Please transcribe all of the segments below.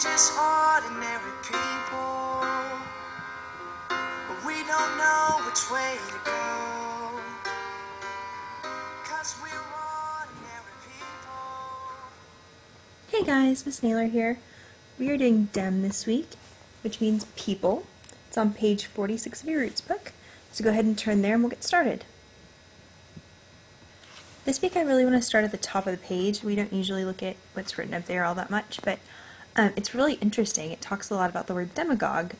just ordinary people, but we don't know which way to go, 'cause we're ordinary people. Hey guys, Miss Naylor here. We are doing Dem this week, which means people. It's on page 46 of your Roots book, so go ahead and turn there and we'll get started. This week I really want to start at the top of the page. We don't usually look at what's written up there all that much, but it's really interesting. It talks a lot about the word demagogue.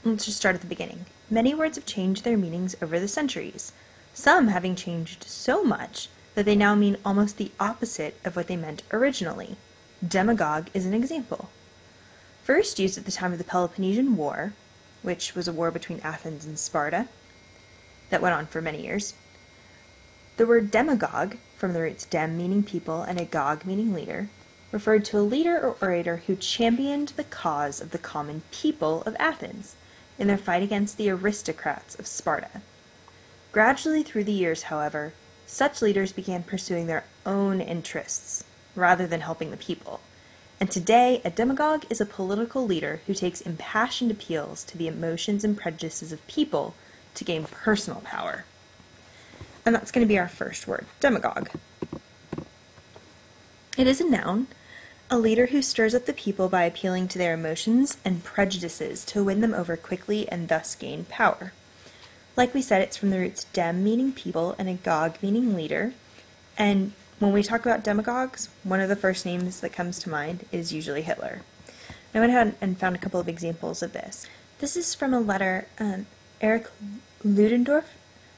Let's just start at the beginning. Many words have changed their meanings over the centuries, some having changed so much that they now mean almost the opposite of what they meant originally. Demagogue is an example. First used at the time of the Peloponnesian War, which was a war between Athens and Sparta that went on for many years. The word demagogue, from the roots dem meaning people and agog meaning leader, referred to a leader or orator who championed the cause of the common people of Athens in their fight against the aristocrats of Sparta. Gradually through the years, however, such leaders began pursuing their own interests rather than helping the people. And today, a demagogue is a political leader who takes impassioned appeals to the emotions and prejudices of people to gain personal power. And that's going to be our first word, demagogue. It is a noun, a leader who stirs up the people by appealing to their emotions and prejudices to win them over quickly and thus gain power. Like we said, it's from the roots dem meaning people and agog meaning leader. And when we talk about demagogues, one of the first names that comes to mind is usually Hitler. I went ahead and found a couple of examples of this. This is from a letter Erich Ludendorff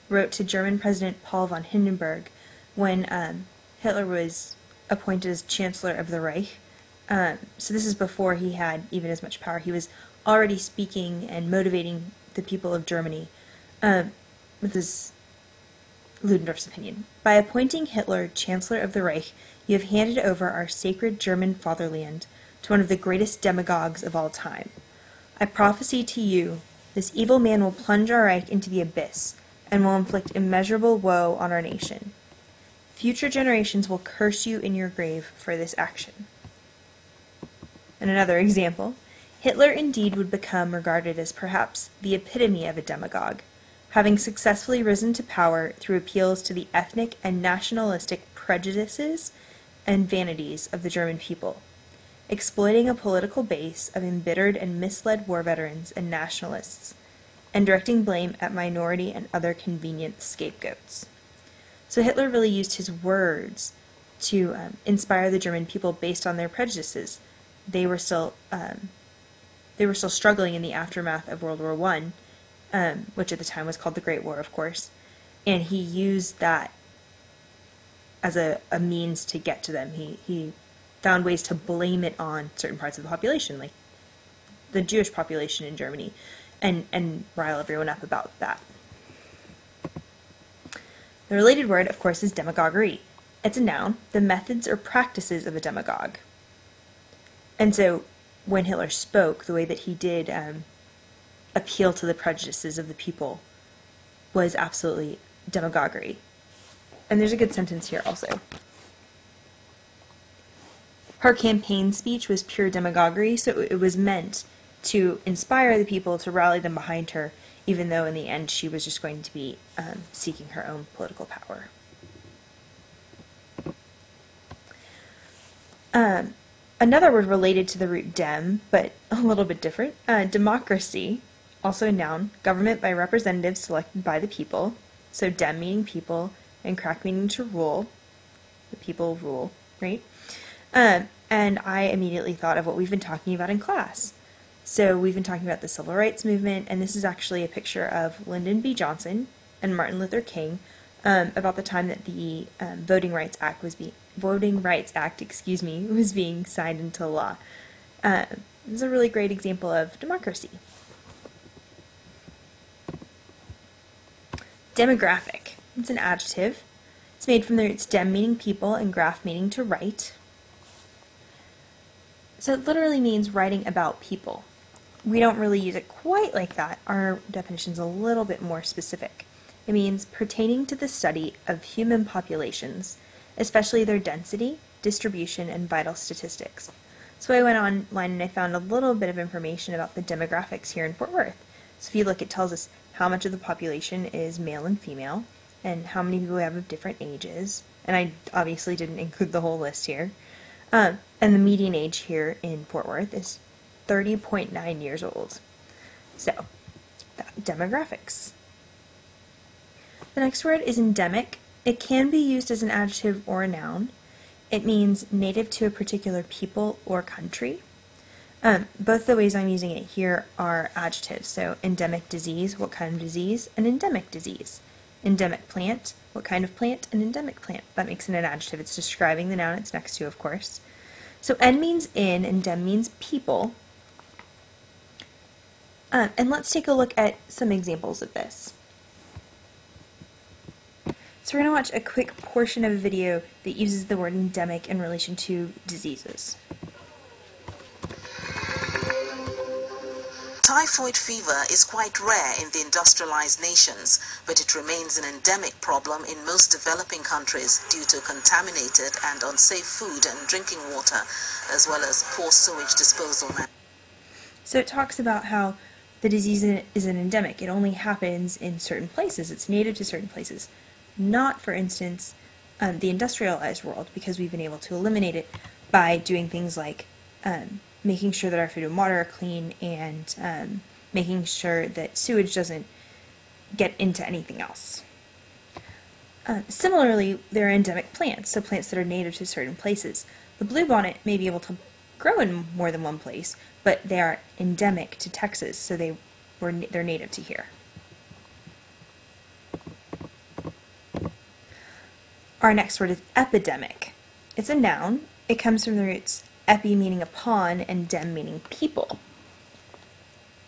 wrote to German President Paul von Hindenburg when Hitler was appointed as Chancellor of the Reich. So this is before he had even as much power. He was already speaking and motivating the people of Germany. This is Ludendorff's opinion. By appointing Hitler Chancellor of the Reich, you have handed over our sacred German fatherland to one of the greatest demagogues of all time. I prophesy to you, this evil man will plunge our Reich into the abyss and will inflict immeasurable woe on our nation. Future generations will curse you in your grave for this action. And another example, Hitler indeed would become regarded as perhaps the epitome of a demagogue, having successfully risen to power through appeals to the ethnic and nationalistic prejudices and vanities of the German people, exploiting a political base of embittered and misled war veterans and nationalists, and directing blame at minority and other convenient scapegoats. So Hitler really used his words to inspire the German people based on their prejudices. They were still struggling in the aftermath of World War I, which at the time was called the Great War, of course, and he used that as a means to get to them. He found ways to blame it on certain parts of the population, like the Jewish population in Germany, and rile everyone up about that. The related word, of course, is demagoguery. It's a noun, the methods or practices of a demagogue. And so when Hitler spoke, the way that he did appeal to the prejudices of the people was absolutely demagoguery. And there's a good sentence here also. Her campaign speech was pure demagoguery, so it was meant to inspire the people, to rally them behind her, even though in the end she was just going to be seeking her own political power. Another word related to the root dem, but a little bit different, democracy, also a noun, government by representatives selected by the people, so dem meaning people, and crack meaning to rule, the people rule, right? And I immediately thought of what we've been talking about in class. So we've been talking about the civil rights movement, and this is actually a picture of Lyndon B. Johnson and Martin Luther King about the time that the Voting Rights Act was being signed into law. This is a really great example of democracy. Demographic. It's an adjective. It's made from the roots dem meaning people and graph meaning to write. So it literally means writing about people. We don't really use it quite like that. Our definition's a little bit more specific. It means pertaining to the study of human populations, especially their density, distribution, and vital statistics. So I went online and I found a little bit of information about the demographics here in Fort Worth. So if you look, it tells us how much of the population is male and female, and how many people we have of different ages. And I obviously didn't include the whole list here. And the median age here in Fort Worth is 30.9 years old. So, demographics. The next word is endemic. It can be used as an adjective or a noun. It means native to a particular people or country. Both the ways I'm using it here are adjectives. So endemic disease, what kind of disease? An endemic disease. Endemic plant, what kind of plant? An endemic plant. That makes it an adjective. It's describing the noun it's next to, of course. So en means in and dem means people. And let's take a look at some examples of this. So we're going to watch a quick portion of a video that uses the word endemic in relation to diseases. Typhoid fever is quite rare in the industrialized nations, but it remains an endemic problem in most developing countries due to contaminated and unsafe food and drinking water, as well as poor sewage disposal. So it talks about how the disease is an endemic. It only happens in certain places. It's native to certain places. Not, for instance, the industrialized world, because we've been able to eliminate it by doing things like making sure that our food and water are clean, and making sure that sewage doesn't get into anything else. Similarly, there are endemic plants, so plants that are native to certain places. The bluebonnet may be able to grow in more than one place, but they are endemic to Texas, so they're native to here. Our next word is epidemic. It's a noun. It comes from the roots epi meaning upon and dem meaning people.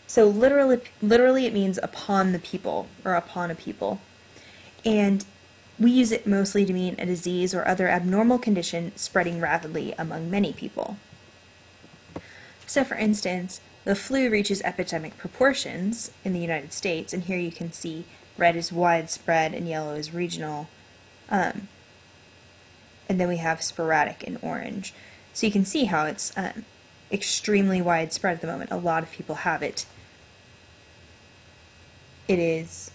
So literally it means upon the people or upon a people. And we use it mostly to mean a disease or other abnormal condition spreading rapidly among many people. So for instance, the flu reaches epidemic proportions in the United States, and here you can see red is widespread and yellow is regional. And then we have sporadic in orange. So you can see how it's extremely widespread at the moment. A lot of people have it. It is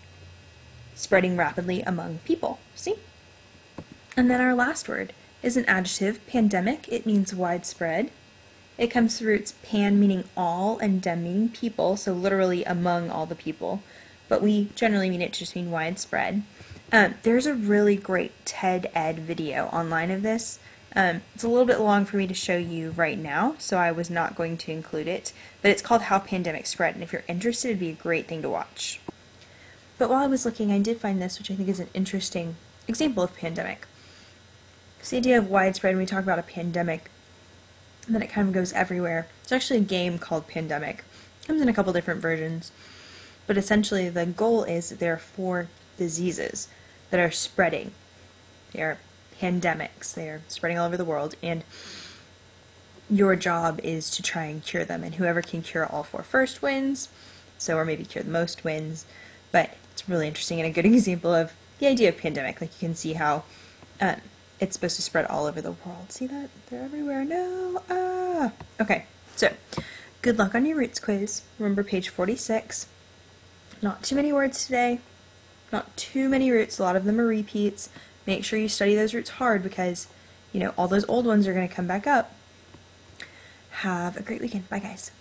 spreading rapidly among people. See? And then our last word is an adjective, pandemic. It means widespread. It comes from roots pan meaning all and dem meaning people, so literally among all the people. But we generally mean it to just mean widespread. There's a really great TED Ed video online of this. It's a little bit long for me to show you right now, so I was not going to include it, but it's called How Pandemics Spread, and if you're interested, it'd be a great thing to watch. But while I was looking, I did find this, which I think is an interesting example of pandemic. This idea of widespread, when we talk about a pandemic, and then it kind of goes everywhere. It's actually a game called Pandemic. It comes in a couple different versions, but essentially the goal is that there are 4 diseases that are spreading. They are pandemics. They are spreading all over the world, and your job is to try and cure them, and whoever can cure all 4 first wins, so or maybe cure the most wins. But it's really interesting and a good example of the idea of pandemic. Like you can see how it's supposed to spread all over the world. See that? They're everywhere. No! Ah! Okay, so good luck on your roots quiz. Remember page 46. Not too many words today. Not too many roots. A lot of them are repeats. Make sure you study those roots hard because, you know, all those old ones are going to come back up. Have a great weekend. Bye, guys.